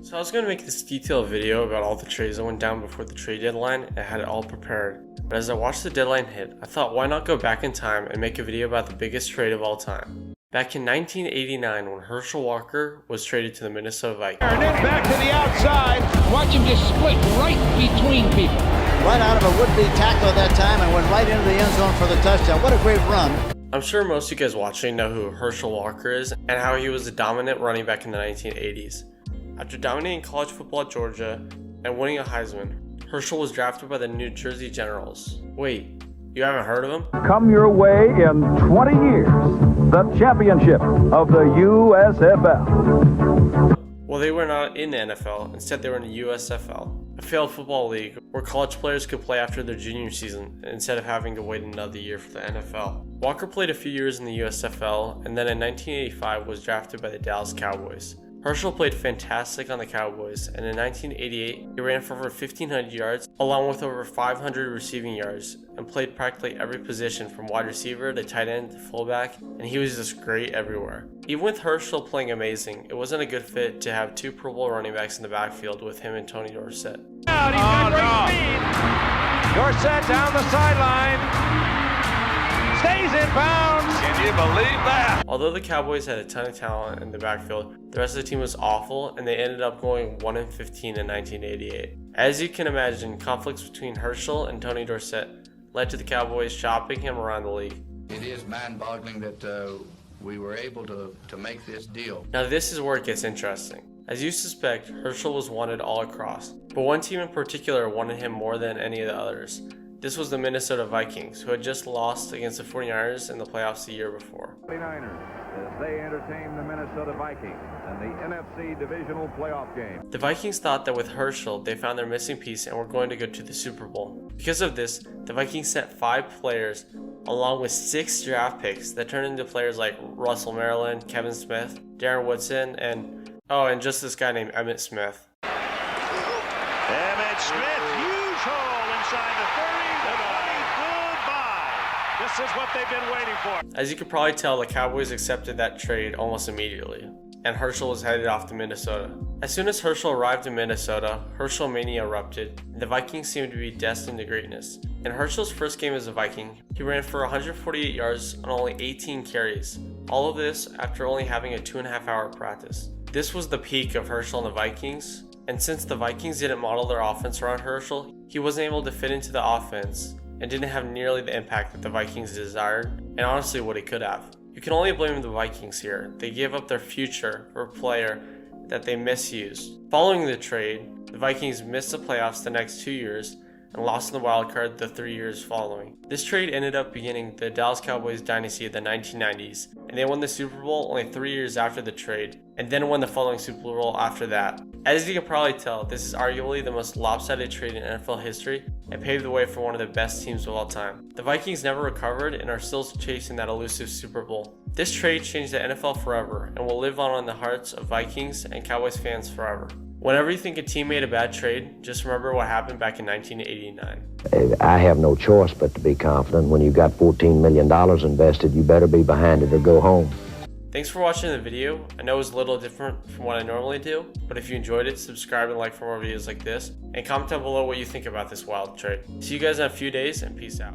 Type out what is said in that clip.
So I was going to make this detailed video about all the trades that went down before the trade deadline and had it all prepared. But as I watched the deadline hit, I thought why not go back in time and make a video about the biggest trade of all time. Back in 1989 when Herschel Walker was traded to the Minnesota Vikings. And then back to the outside. Watch him just split right between people. Right out of a would-be tackle at that time and went right into the end zone for the touchdown. What a great run. I'm sure most of you guys watching know who Herschel Walker is and how he was a dominant running back in the 1980s. After dominating college football at Georgia and winning a Heisman, Herschel was drafted by the New Jersey Generals. Wait, you haven't heard of him? Come your way in 20 years. The championship of the USFL. Well, they were not in the NFL. Instead, they were in the USFL, a failed football league where college players could play after their junior season instead of having to wait another year for the NFL. Walker played a few years in the USFL and then in 1985 was drafted by the Dallas Cowboys. Herschel played fantastic on the Cowboys, and in 1988, he ran for over 1,500 yards, along with over 500 receiving yards, and played practically every position from wide receiver to tight end to fullback, and he was just great everywhere. Even with Herschel playing amazing, it wasn't a good fit to have two Pro Bowl running backs in the backfield with him and Tony Dorsett. Out, he's got great speed. Dorsett down the sideline. Stays in bounds. Can you believe that? Although the Cowboys had a ton of talent in the backfield, the rest of the team was awful and they ended up going 1-15 in 1988. As you can imagine, conflicts between Herschel and Tony Dorsett led to the Cowboys shopping him around the league. It is mind-boggling that we were able to make this deal. Now this is where it gets interesting. As you suspect, Herschel was wanted all across, but one team in particular wanted him more than any of the others. This was the Minnesota Vikings, who had just lost against the 49ers in the playoffs the year before. 49ers, as they entertain the Minnesota Vikings in the NFC Divisional Playoff game. The Vikings thought that with Herschel, they found their missing piece and were going to go to the Super Bowl. Because of this, the Vikings sent 5 players, along with 6 draft picks that turned into players like Russell Maryland, Kevin Smith, Darren Woodson, and just this guy named Emmitt Smith. Emmitt Smith, huge hole inside the 30. Goodbye. This is what they've been waiting for. As you could probably tell, the Cowboys accepted that trade almost immediately, and Herschel was headed off to Minnesota. As soon as Herschel arrived in Minnesota, Herschel mania erupted, and the Vikings seemed to be destined to greatness. In Herschel's first game as a Viking, he ran for 148 yards on only 18 carries. All of this after only having a 2.5-hour practice. This was the peak of Herschel and the Vikings, and since the Vikings didn't model their offense around Herschel, he wasn't able to fit into the offense and didn't have nearly the impact that the Vikings desired, and honestly what he could have. You can only blame the Vikings here. They gave up their future for a player that they misused. Following the trade, the Vikings missed the playoffs the next 2 years and lost in the wild card the 3 years following. This trade ended up beginning the Dallas Cowboys dynasty of the 1990s, and they won the Super Bowl only 3 years after the trade, and then won the following Super Bowl after that. As you can probably tell, this is arguably the most lopsided trade in NFL history and paved the way for one of the best teams of all time. The Vikings never recovered and are still chasing that elusive Super Bowl. This trade changed the NFL forever and will live on in the hearts of Vikings and Cowboys fans forever. Whenever you think a team made a bad trade, just remember what happened back in 1989. I have no choice but to be confident. When you've got $14 million invested, you better be behind it or go home. Thanks for watching the video. I know it was a little different from what I normally do, but if you enjoyed it, subscribe and like for more videos like this, and comment down below what you think about this wild trade. See you guys in a few days, and peace out.